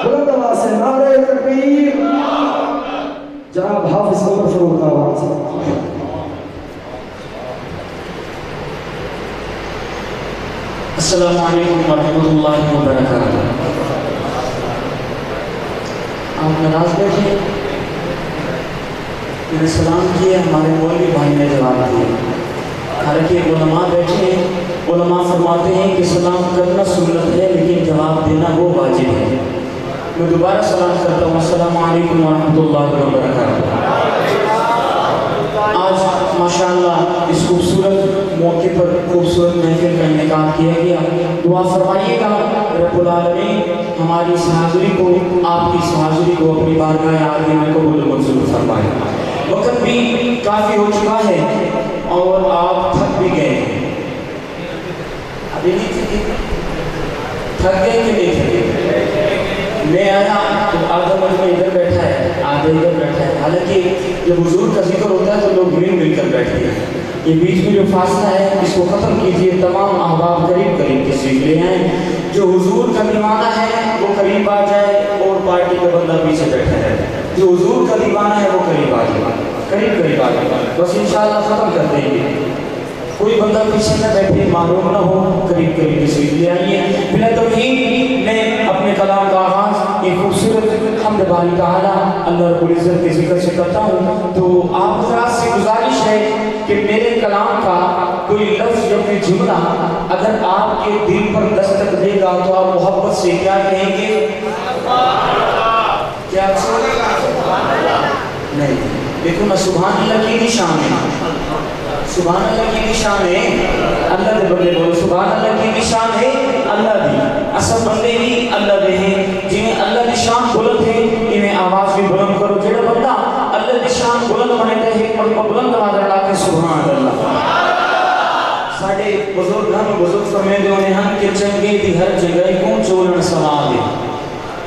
بلند آواز سے نعرہ تکبیر. جناب حافظ عمر فاروق آواز. السلام علیکم ورحمۃ اللہ وبرکاتہ. آپ ناراض بیٹھے، میں نے سلام کیا، ہمارے مولوی بھائی نے جواب دیا. حالانکہ علماء بیٹھے ہیں، علماء فرماتے ہیں کہ سلام کرنا سنت ہے لیکن جواب دینا وہ واجب ہے. میں دوبارہ سلام کرتا ہوں. السلام علیکم ورحمۃ اللہ وبرکاتہ. آج ماشاءاللہ اس خوبصورت موقع پر خوبصورت محفل کا انعقاد کیا گیا. دعا فرمائیے گا رب العالمین ہماری اس حاضری کو، آپ کی اس حاضری کو اپنی بارگاہ عالیہ میں قبول و منظور فرمائے. وقت بھی کافی ہو چکا ہے اور آپ تھک بھی گئے ہیں. ابھی نہیں تھک گئے کہ نہیں تھکے؟ میں آیا تو آدھا مجمع ادھر بیٹھا ہے، آدھا ادھر بیٹھا ہے. حالانکہ جب حضور کا ذکر ہوتا ہے تو لوگ مل کر بیٹھتے ہیں. یہ بیچ میں جو فاصلہ ہے اس کو ختم کیجئے. تمام احباب قریب تشریف لے آئیں. جو حضور کا دیوانہ ہے وہ قریب آ جائے اور پارٹی کا بندہ پیچھے بیٹھا ہے. جو حضور کا دیوانہ ہے وہ قریب آ جائے، قریب آ جائے. بس انشاءاللہ ختم کر دیں گے. کوئی بندہ پیچھے نہ بیٹھے، معلوم نہ ہو، قریب تشریف لے آئیے. بلا توفیق میں اپنے کلام کا آغاز ایک خوبصورت حمد باری تعالیٰ اللہ رب العزت کے ذکر سے کرتا ہوں. تو آپ حضرات سے گزارش ہے کہ میرے کلام کا کوئی لفظ یا کوئی جملہ اگر آپ کے دل پر دستک دے گا تو آپ محبت سے کیا کہیں گے؟ کیا نہیں. دیکھو نا، سبحان اللہ کی نشان ہے، سبحان اللہ کی نشان ہے. اللہ دے بندے بولو سبحان اللہ کی نشان ہے. اللہ دی اصل بندے بھی اللہ دے ہیں. جنہیں اللہ دی شان بلند ہے انہیں آواز بھی بلند کرو. جڑا بندہ اللہ دی شان بلند بناتا ہے اور بلند آواز لگا کے سبحان اللہ. ساڈے بزرگ فرماتے ہیں کہ چنگے دی ہر جگہ کو چولن ثواب ہے.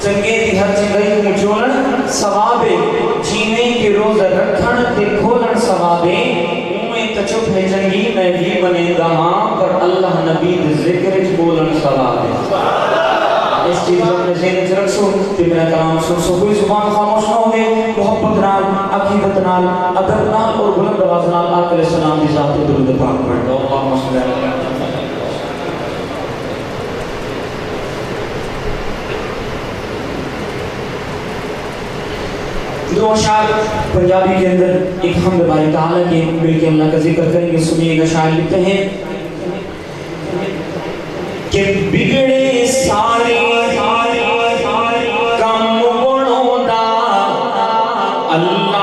چنگے دی ہر جگہ کو چولن ثواب ہے. جینے کے روز رکھن تے کھولن ثواب ہے. چپ ہے چنگی میں بھی بنے دہاں پر اللہ نبی ذکر بولن ثواب ہے. اس چیز کو اپنے ذہن میں رکھو کہ میرا کلام سن کوئی زبان خاموش نہ ہوئے. محبت نال، عقیدت نال، ادب نال اور بلند آواز نال آقا علیہ السلام کی ذات پہ درود پاک پڑھ دو. اللہم صلی اللہ علیہ وسلم. دو اشعار پنجابی کے اندر ایک حمد باری تعالیٰ کے مل کے اللہ کا ذکر کریں گے. سنیے گا. شاعر لکھتے ہیں کہ بگڑے سارے کم بڑوں دا اللہ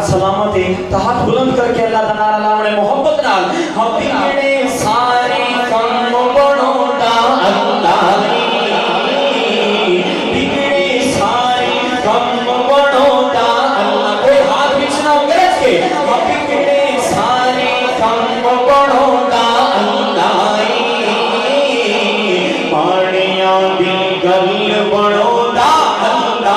سلامت ہے. تو ہاتھ بلند کر کے اللہ تعالیٰ اللہ نے محبت نال ہم بگڑے سارے کم بڑوں دا اللہ بگڑے سارے کم بڑوں دا اللہ. کوئی ہاتھ بچنا گرج کے ہم بگڑے سارے کم بڑوں دا اللہ پانیاں دی گل بڑوں دا اللہ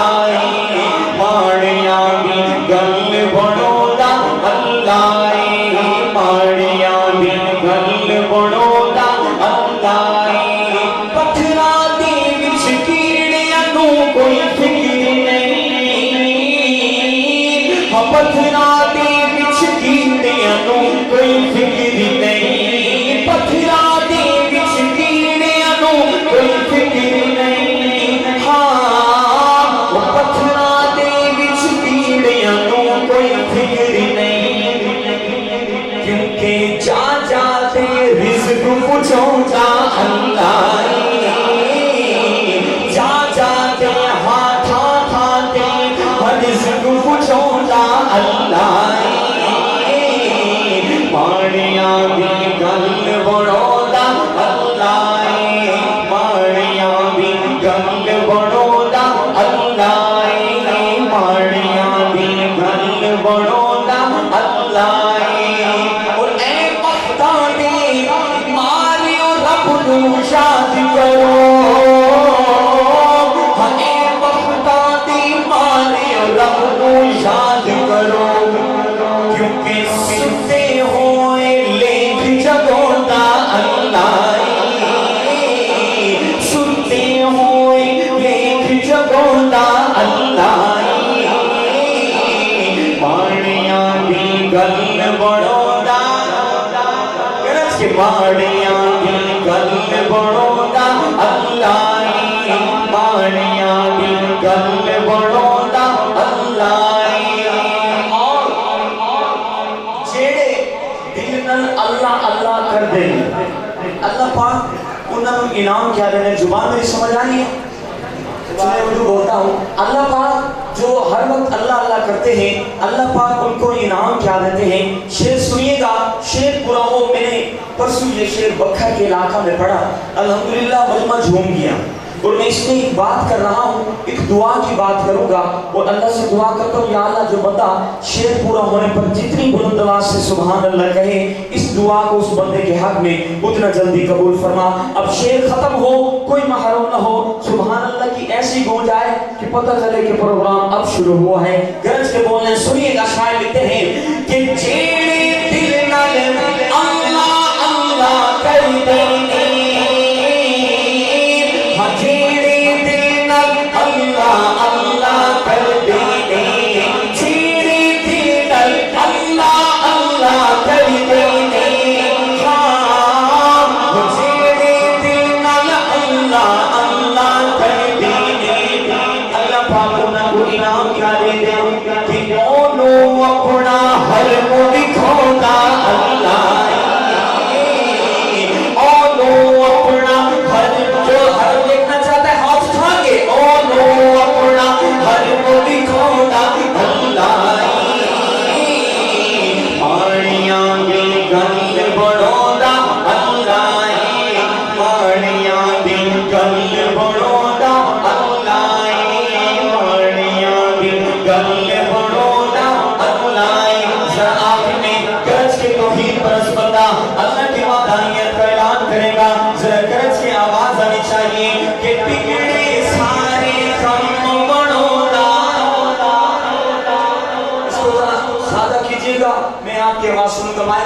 کوئی فکر نہیں پتھراں دے وچ کیڑیاں نوں کوئی فکر نہیں پتھراں دے وچ کیڑیاں نوں کوئی فکر نہیں ہاں پتھراں دے وچ کیڑیاں نوں کوئی فکر نہیں کیونکہ جا جا تے رزق پہنچاوندا اللہ اللہ پانیاں دی گل بنودا اللہ پانیاں دی گل بنودا اللہ پانیاں دی گل بنودا اللہ اور اے بختاں دی ماریو رب نوں یاد کرو اے بختاں دی ماریو رب نوں یاد کرو کیونکہ ستے ہوئے لیکھ جگوندا اللہ ستے ہوئے لیکھ جگوندا اللہ پانیاں دی گل بنودا گرج کے پانیاں دی گل بنودا اللہ پانیاں دی گل بنودا اللہ اللہ اللہ کر دے اللہ پاک انہوں نے انعام کیا دینے زبان میری سمجھ آئی ہے میں اردو بولتا ہوں اللہ پاک جو ہر وقت اللہ اللہ کرتے ہیں اللہ پاک ان کو انعام کیا دیتے ہیں شعر سنیے گا شعر پورا ہو میں نے پرسوں یہ شعر بکھا کے علاقہ میں پڑھا الحمدللہ مجمع جھوم گیا اور میں اس میں ایک بات کر رہا ہوں ایک دعا کی بات کروں گا اور اللہ سے دعا کرتا ہوں یا اللہ جو بندہ شعر پورا ہونے پر جتنی بلند آواز سے سبحان اللہ کہے اس دعا کو اس بندے کے حق میں اتنا جلدی قبول فرما اب شعر ختم ہو کوئی محروم نہ ہو سبحان اللہ کی ایسی گونج آئے کہ پتہ چلے کہ پروگرام اب شروع ہوا ہے گرج کے بولنے سنیے گا شاعر لکھتے ہیں کہ جیڑے دل نال اللہ اللہ کر دے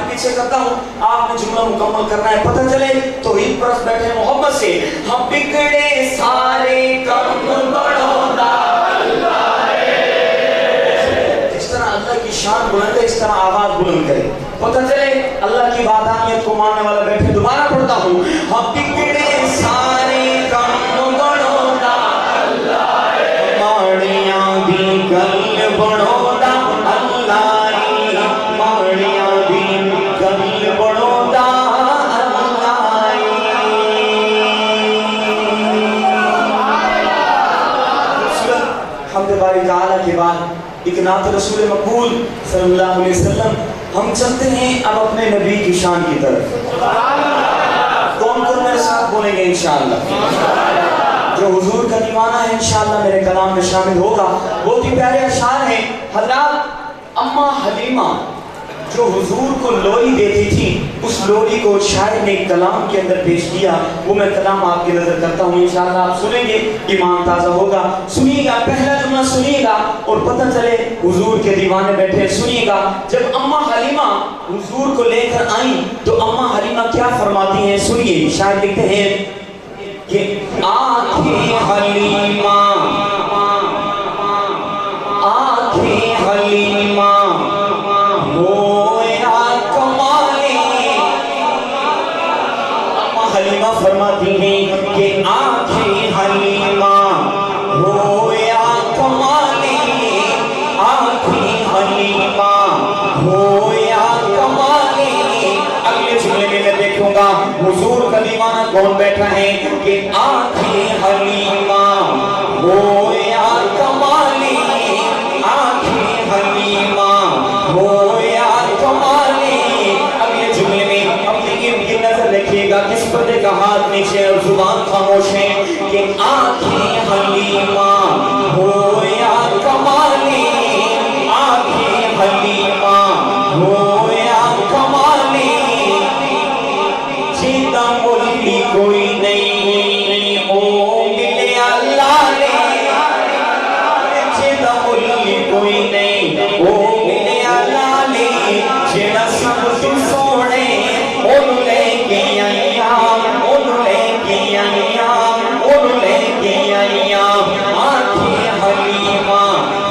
پیچھے کرتا ہوں آپ نے جملہ مکمل کرنا ہے پتہ چلے تو عید پرست بیٹھے محبت سے ہم بگڑے سارے کم بڑھونا جس طرح اللہ کی شان بلند ہے اس طرح آواز بلند کرے پتہ چلے اللہ کی وعدانیت کو ماننے والا بیٹھے دوبارہ پڑھتا ہوں ہم بگڑے سارے کم بڑھونا ماڑیاں دی گل بڑھونا اللہ کے بعد ایک نعت رسول مقبول صلی اللہ علیہ وسلم ہم چلتے ہیں اب اپنے نبی کی شان کی طرف کون کون میرے ساتھ بولیں گے انشاءاللہ جو حضور کا دیوانہ ہے انشاءاللہ میرے کلام میں شامل ہوگا بہت ہی پیارے اشعار ہیں حضرات اما حلیمہ جو حضور کو لوری دیتی تھی اس لوری کو شاعر نے کلام کے اندر پیش کیا وہ میں کلام آپ کی نظر کرتا ہوں انشاءاللہ آپ سنیں گے ایمان تازہ ہوگا سنیے گا پہلا جملہ سنیے گا اور پتہ چلے حضور کے دیوانے بیٹھے سنیے گا جب اما حلیمہ حضور کو لے کر آئیں تو اما حلیمہ کیا فرماتی ہیں سنیے شاعر لکھتے ہیں کہ آنکھیں حلیمہ بیٹھا ہے کہ آنکھیں حلیمہ ہو یا کمالی، آنکھیں حلیمہ ہو یا کمالی۔ اب یہ جملے میں اپنی ارد کی نظر رکھیے گا، کس پردے کا ہاتھ نیچے اور زبان خاموش ہے کہ آنکھیں حلیمہ ہو یا کمالی، آنکھیں حلیمہ ہو یا کمالی، جیتا ملکی کوئی نہیں او ملے اللہ نے، جیتا ملکی کوئی نہیں او ملے اللہ نے، جیڑا سب تو سوڑے اونو لے کے آئیاں، اونو لے کے آئیاں، اونو لے کے آئیاں۔ آنکھیں حلیمہ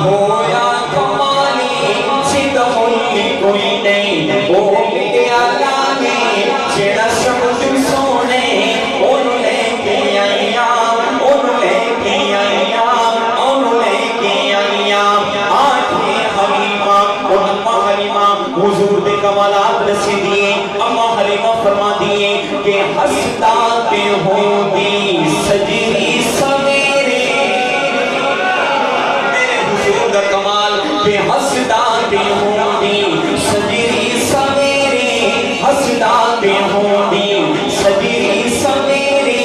ہو یا کمالی، جیتا ملکی کوئی نہیں او ملے اللہ نے، جیڑا سب تو سوڑے اونو لے کے آئیاں، اونو لے کے آئیاں، اونو لے کے آئیاں۔ آنکھیں حلیمہ اور اماں حلیمہ حضور دے کمالات رسی دیئے۔ اماں حلیمہ فرما دیئے کہ ہستا پہ ہوندی سجری سویرے، میرے حضور دا کمال کہ ہستا پہ ہوندی سجری سویرے، ہستا پہ ہوندی سجری سویرے،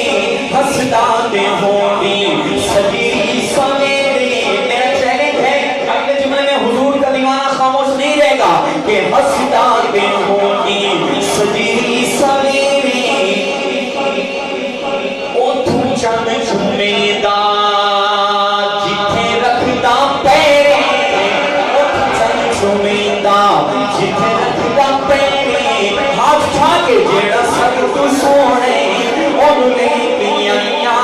ہستا پہ ہوندی سجری سویرے۔ میرا چیلنج ہے اگلے جملے میں حضور کا دیوانہ خاموش نہیں رہے گا کہ ہستا پہ ہوندی سجری سویرے، اوتھوں چند چھمیدا جتھے رکھدا پیرے، اوتھوں چند چھمیدا جتھے رکھدا پیرے، ہاتھ اٹھا کے جیڑا سب تو سونے اونو لے کے آئیاں،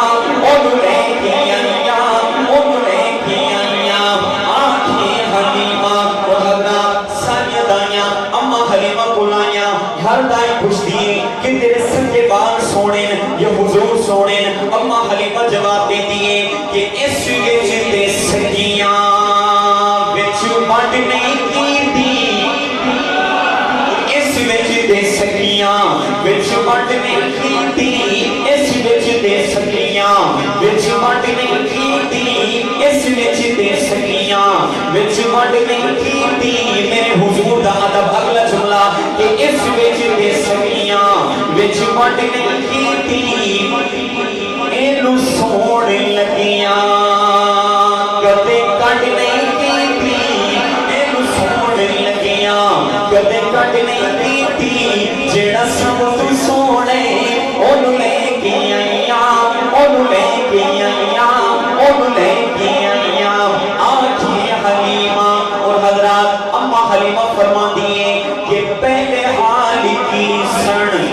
اونو لے کے آئیاں، اونو لے کے آئیاں۔ آنکھیں حلیمہ اور حضرات سانیہ دائیاں اماں حلیمہ بلائیاں، ہر دائی پوچھ دیئے کہ تیرے سر کے بال سوڑیں یا حضور سوڑیں؟ اماں حلیمہ جواب دے دیئے کہ اس وچ تے سکیاں وچ بانٹ نہیں کیتی، اس وچ تے سکیاں وچ بانٹ نہیں کیتی، اس وچ تے سکیاں وچ بانٹ نہیں کیتی، اس وچ تے سکیاں وچ بانٹ نہیں کیتی۔ میرے حضور دا ادب اگلا جملہ کہ اس وچ تے سکیاں وچ بانٹ نہیں کیتی، اینو سوڑ لگیاں کدے کٹ نہیں کیتی، اینو سوڑ لگیاں کدے کٹ نہیں کیتی، جیڑا سب تو سوڑے اونو لے کے آئیاں، اونو لے کے آئیاں، اونو لے کے آئیاں۔ آنکھیں حلیمہ اور حضرات اماں حلیمہ فرما دیئے کہ پہلے حال کی سن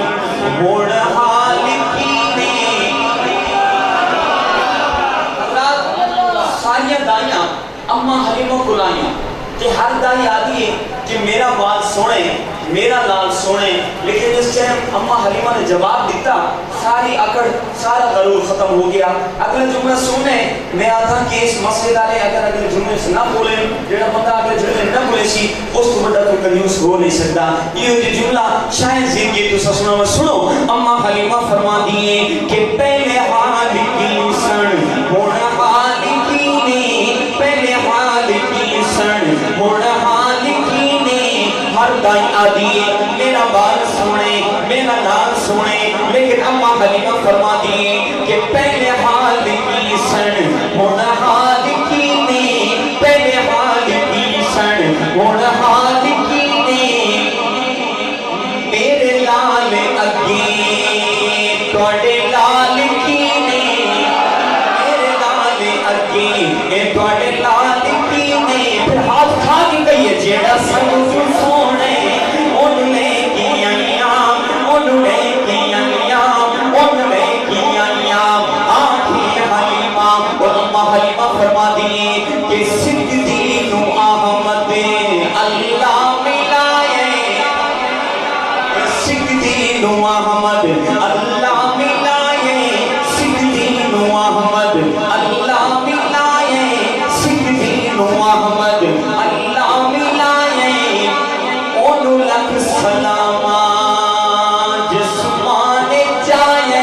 موڑ حال کی نے۔ حضرات ساریہ دائیاں اماں حلیمہ بلائیاں کہ ہر دائی آدھی ہے کہ میرا بال سونے، میرا لال سونے، لیکن جس ٹائم اماں حلیمہ نے جواب دیتا ساری اکڑ سارا غرور ختم ہو گیا۔ اگلے جملہ سونے میں آتا کہ اس مسئلے دارے اگر اگلے جملے سے نہ بولیں، جڑا بندہ اگلے جملے نہ بولے سی اس کو بڑا کوئی کنیوس ہو نہیں سکتا۔ یہ جملہ شاید زندگی تو سسنا میں سنو۔ اماں حلیمہ فرما دیئے کہ پہلے حال کی سن موڑ حال کی نے، پہلے حال کی سن موڑ حال کی نے۔ ہر دائی آدھی میرا بال سونے، میرا لال سونے، لیکن اماں حلیمہ فرما دیئے کہ پہلے حال کی سن موڑ حال کی نے، پہلے حال کی سن موڑ حال کی نے۔ میرے لال اگے توڑے لال کی نے، میرے لال اگے توڑے لال کی نے۔ پھر ہاتھ کھا کے کہیے جیڑا سب تو سونے اونو لے کے آئیاں، اونو لے کے آئیاں، اونو لے کے آئیاں۔ آنکھیں حلیمہ اور اماں حلیمہ فرما دیئے کہ سجدی نو احمد اللہ ملائے، سجدی نو احمد اللہ ملائے، سجدی نو احمد اللہ ملائے، سجدی نو احمد اللہ ملائے۔ اونو لکھ سلامہ جسمانے جائے،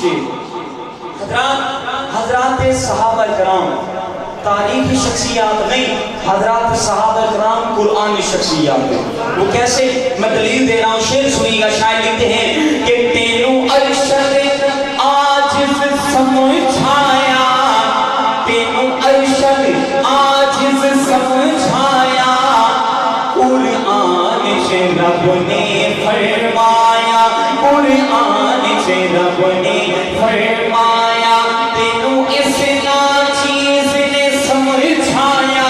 سے حضرات صحابہ کرام تاریخی شخصیات نہیں، حضرات صحابہ کرام قرآنی شخصیات ہیں. وہ کیسے؟ میں دلیل دے رہا ہوں، شعر سنیے گا. شاعر لکھتے ہیں کہ تینوں ارشد عاجز سمجھایا، تینوں ارشد عاجز سمجھایا، قرآن سے رب نے فرمایا، قرآن سے رب نے فرمایا، تینوں اس ناچیز نے سمجھایا،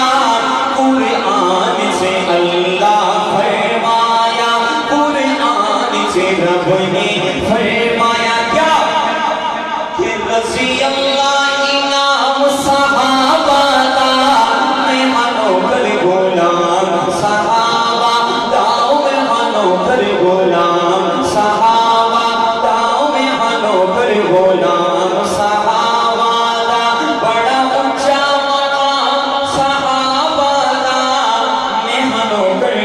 قرآن سے اللہ فرمایا، قرآن سے رب نے فرمایا. کیا کہ رضی اللہ انعام صحابہ دا میں منو کر غلام، صحابہ داؤ میں منو کر غلام، صحابہ داؤ میں منو کر غلام، صحابہ دا بڑا اونچا مقام، صحابہ دا میں منو کر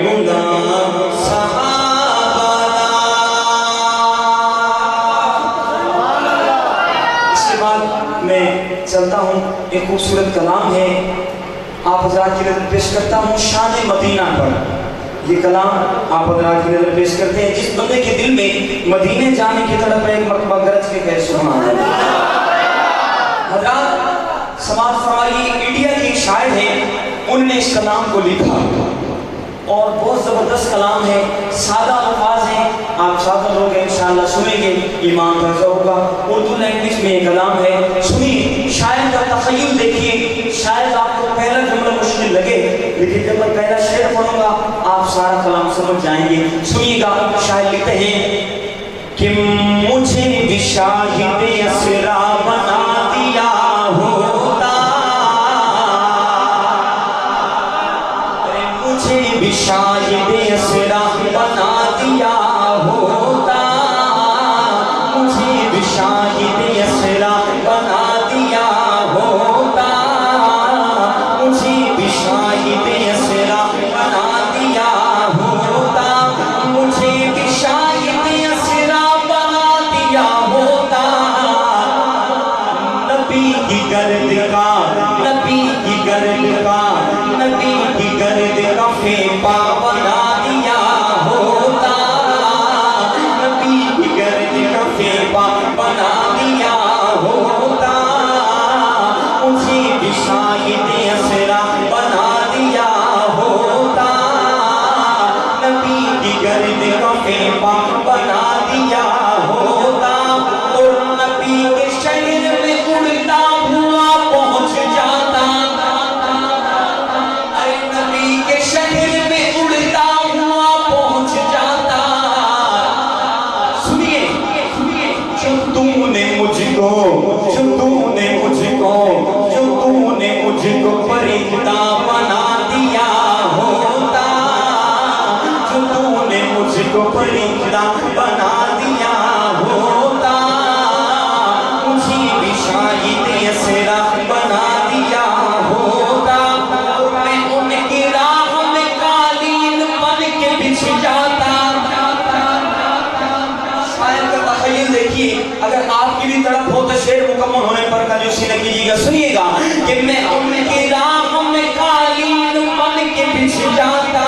غلام، صحابہ دا. اس کے بعد میں چلتا ہوں، ایک خوبصورت کلام ہے آپ حضرات کی نظر پیش کرتا ہوں شان مدینہ پر. یہ کلام آپ حضرات کی نظر پیش کرتے ہیں. جس بندے کے دل میں مدینے جانے کی طرف ایک مرتبہ گرج کے کہے سبحان اللہ. حضرات سماعت فرمائیے، انڈیا کی ایک شاعر ہے، انہوں نے اس کلام کو لکھا اور بہت زبردست کلام ہے، سادہ الفاظ ہیں، آپ سادہ لوگ ہیں انشاءاللہ سنیں گے ایمان تازہ ہوگا. اردو لینگویج میں یہ کلام ہے، سنیے. شاعر کا تخیل دیکھیے. شاید آپ کو پہلا جملہ مشکل لگے، لیکن جب میں پہلا شعر پڑھوں گا آپ سارا کلام سمجھ جائیں گے. سنیے گا. شاعر لکھتے ہیں کہ مجھے بھی شاہد اسرا بنا دیا ہوتا، مجھے بھی شاہد اسرا بنا دیا ہوتا، مجھے بھی شاہد اسرا بنا دیا ہوتا، مجھے بھی شاہد اسرا بنا دیا ہوتا، مجھے بھی شاہد اسرا بنا دیا ہوتا. نبی کی گرد کا، نبی کی گرد کا، نبی کی گرد کا پھیپا بنا دیا ہوتا، نبی کی گرد کا پھیپا بنا دیا ہوتا، مجھے بھی شاہد اسرا بنا دیا ہوتا، نبی کی گرد کا پھیپا بنا دیا ہوتا. اور نبی کے شہر میں اڑتا ہوا پہنچ جاتا، اے نبی کے شہر میں اڑتا ہوا پہنچ جاتا. سنیے جو تم نے مجھ کو، جو تم نے مجھ کو، جو تم نے مجھ کو پرندہ بنا دیا ہوتا، جو تم نے مجھ کو پرندہ بنا دیا ہوتا، مجھے بھی شاہد اسرا بنا دیا ہوتا. میں ان کی راہ میں قالین بن کے بچھ جاتا. شاعر کا تخیل دیکھیے. اگر آپ کی بھی طرف ہو تو شعر مکمل ہونے پر کجو سینہ کیجیے گا. سنیے گا کہ میں ان کی راہ میں قالین بن کے بچھ جاتا،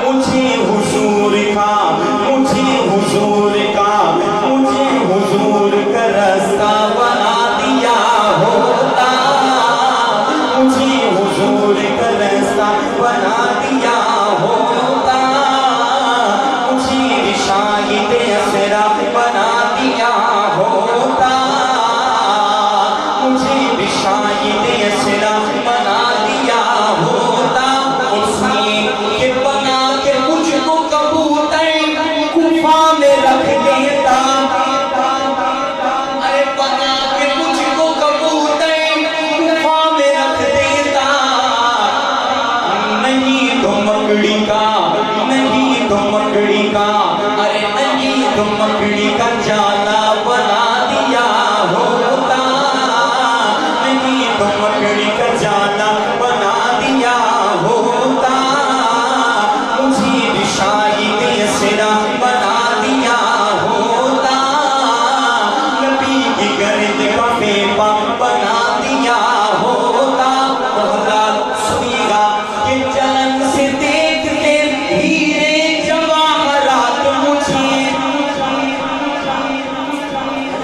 مجھے حضور کا، مجھے حضور کا، مجھے حضور کا رستہ بنا دیا ہوتا، مجھے حضور کا رستہ بنا دیا ہوتا، مجھے بھی شاہد اسرا بنا دیا ہوتا، مجھے بھی شاہد اسرا بنا دیا ہوتا. اس لیے کہ بنا کے مجھ کو کبوتر کوفہ میں رکھ دیتا، ارے بنا کے مجھ کو کبوتر کوفہ میں رکھ دیتا. نہیں تو مکڑی کا، نہیں تو مکڑی کا، ارے نہیں تو مکڑی کا جالا بنا دیا ہوتا، نہیں تو مکڑی کا جالا بنا دیا ہوتا، مجھے بھی شاہد اسرا بنا دیا ہوتا.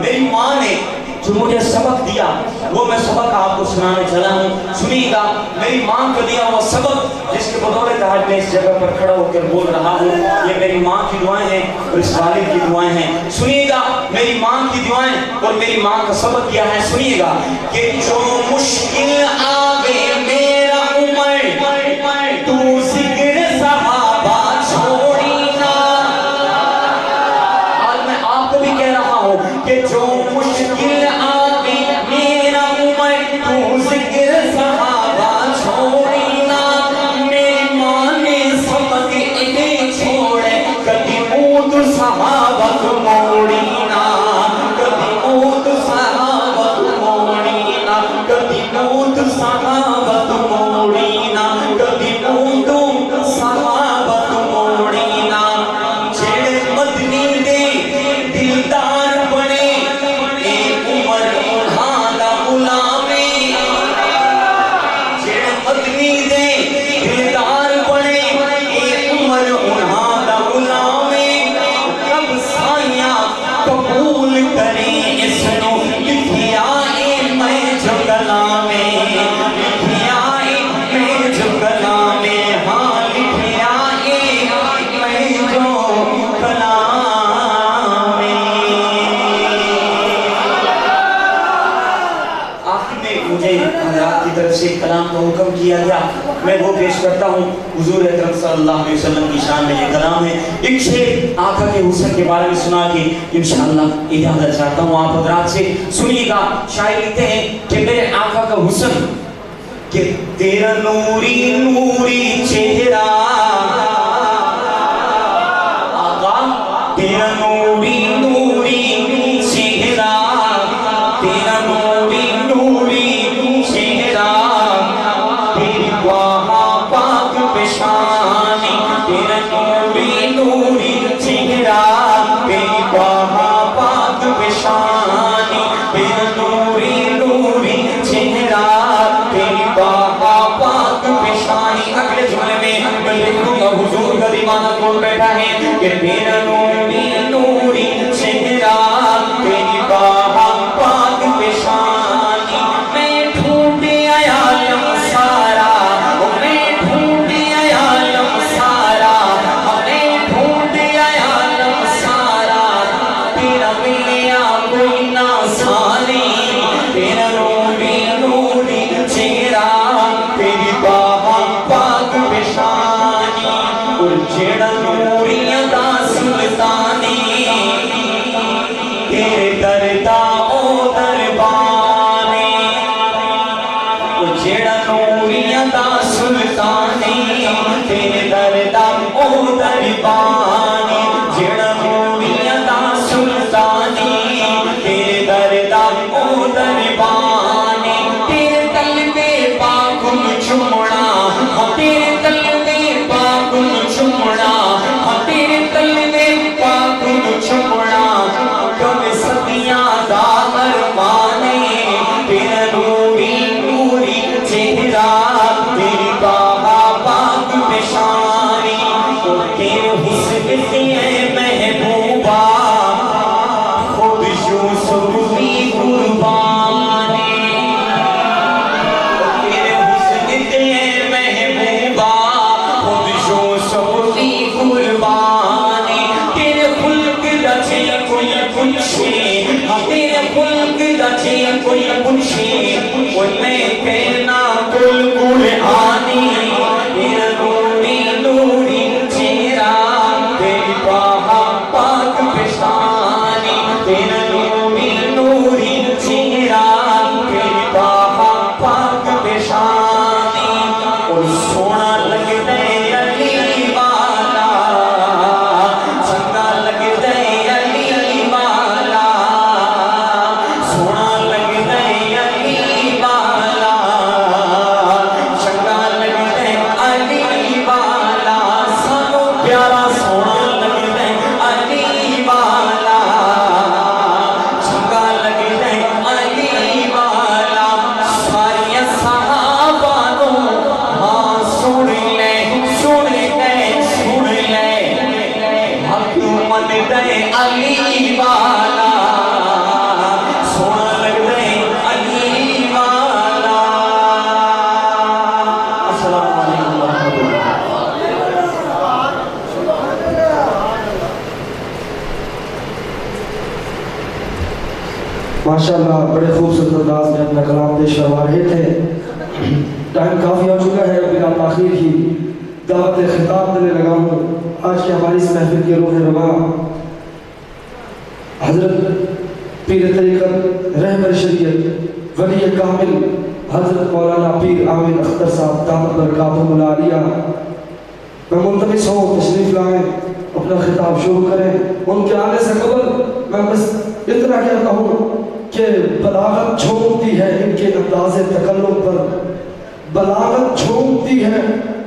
میری ماں نے جو مجھے سبق دیا وہ میں سبق آپ کو سنانے چلا ہوں. سنیے گا میری ماں کو دیا وہ سبق جس کے بدولت آج میں اس جگہ پر کھڑا ہو کر بول رہا ہوں. یہ میری ماں کی دعائیں ہیں اور اس والد کی دعائیں ہیں. سنیے گا میری ماں کی دعائیں اور میری ماں کا سبق کیا ہے. سنیے گا کہ جو مشکل آگے میرا عمر تو ذکر صحابہ چھوڑی نا. آج میں آپ کو بھی کہہ رہا ہوں کہ جو مشکل آگے میرا عمر تو ذکر صحابہ چھوڑی نا. میری ماں نے سبق اتنے چھوڑے کبھی اود صحابہ موڑی نا, کبھی اود صحابہ موڑی نا, کبھی اود صحابہ موڑی نا, کبھی اود صحابہ موڑی نا. جڑے مدنی دے دلدار بنے ایک عمر انہاں دا غلامی. جڑے مدنی دے دلدار بنے ایک عمر انہاں دا غلامی. رب سائیاں قبول کریں اس نو لکھیا اے میں جو کلامے, لکھیا اے میں جو کلامے, ہاں لکھیا اے میں جو کلامے. آخر میں مجھے حضرات کی طرف سے کلام کا حکم کیا گیا, میں وہ پیش کرتا ہوں. حضور اکرم صلی اللہ علیہ وسلم کی شان میں یہ کلام ہے. ایک شعر آقا کے حسن کے بارے میں سنا کے انشاءاللہ اجازت چاہتا ہوں آپ حضرات سے. سنیے گا شاعر لکھتے ہیں کہ میرے آقا کا حسن کہ تیرا نوری نوری چہرہ آقا, تیرا نوری نوری چہرہ, تیرا نوری نوری چہرہ, تیری گواہ پاک پیشانی, تیرا نوری نوری چہرہ, تیری گواہ پاک پیشانی, تیرا نوری نوری چہرہ, تیری گواہ پاک پیشانی. اگلے جملے میں لکھوں گا حضور کا دیوانہ کون بیٹھا ہے کہ تیرا نوری نوری چہرہ, تیری گواہ پاک پیشانی. میں ڈھونڈے عالم سارا, میں ڈھونڈے عالم سارا, میں ڈھونڈے عالم سارا, تیرا ملیا کوئی نہ سانی. تیرا نوری نوری چہرہ, تیری گواہ پاک پیشانی. اور جڑا نوریاں دا سلطانی تیرے دردا او دربانے. اور جڑا نوریاں دا سلطانی تیرے دردا او دربانے. جڑا نوریاں دا سلطانی تیرے دردا او دربانے. تیرے تلوے پاک چمڑا, تیرے تلوے پاک چمڑا, تیرے تلوے پاک چمڑا, کم صدیاں دا ارمانے. تیرا نوری نوری چہرہ, تیری گواہ پاک پیشانی. اور تیرے حسن سے اے محبوبہ خود یوسف بھی قربانی. تیرے حسن سے اے محبوبہ خود یوسف بھی قربانی. تیرے خلق رچے کوئی پنچھی, تیرے خلق رچے کوئی پنچھی, ان میں کہنا کل قرآنی. تیرا نوری نوری چہرہ, تیری گواہ پاک پیشانی. تیرا نوری نوری چہرہ, تیری گواہ پاک پیشانی. اور سونا لگتا ہے علی والا, چنگا لگتا ہے علی والا, سونا لگتا ہے علی والا, چنگا لگتا ہے علی والا. سانو پیارا سونا لگتا ہے علی والا, چنگا لگتا ہے علی والا. ساری صحابہ نو ہاں سن لے, سن لے, سن لے, حق من دے علی والا. ماشاءاللہ بڑے خوبصورت انداز میں اپنا کلام پیش کروا رہے تھے. ٹائم کافی ہو چکا ہے, بلا تاخیر ہی دعوت خطاب دینے لگا ہوں. آج کی ہماری اس محفل کے روح رواں حضرت پیر طریقت رہبر شریعت ولی کامل حضرت مولانا پیر عامر اختر صاحب دامت برکاتہم العالیہ میں ملتمس ہوں تشریف لائیں, اپنا خطاب شروع کریں. ان کے آنے سے قبل میں بس اتنا کہتا ہوں کہ بلاغت جھومتی ہے ان کے انداز تکلم پر, بلاغت جھومتی ہے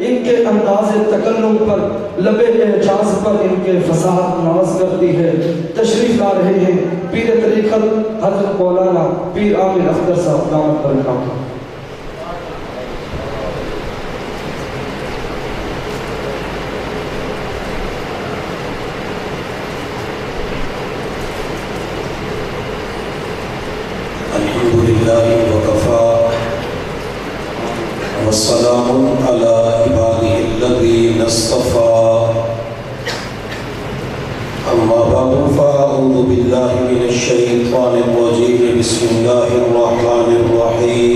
ان کے انداز تکلم پر, لب اعجاز پر ان کے فصاحت ناز کرتی ہے. تشریف لا رہے ہیں پیر طریقت حضرت مولانا پیر عامر اختر صاحب دامت برکاتہم. والسلام على عباده الذين اصطفى. أما بعد فأعوذ بالله من الشيطان الرجيم. بسم الله الرحمن الرحيم.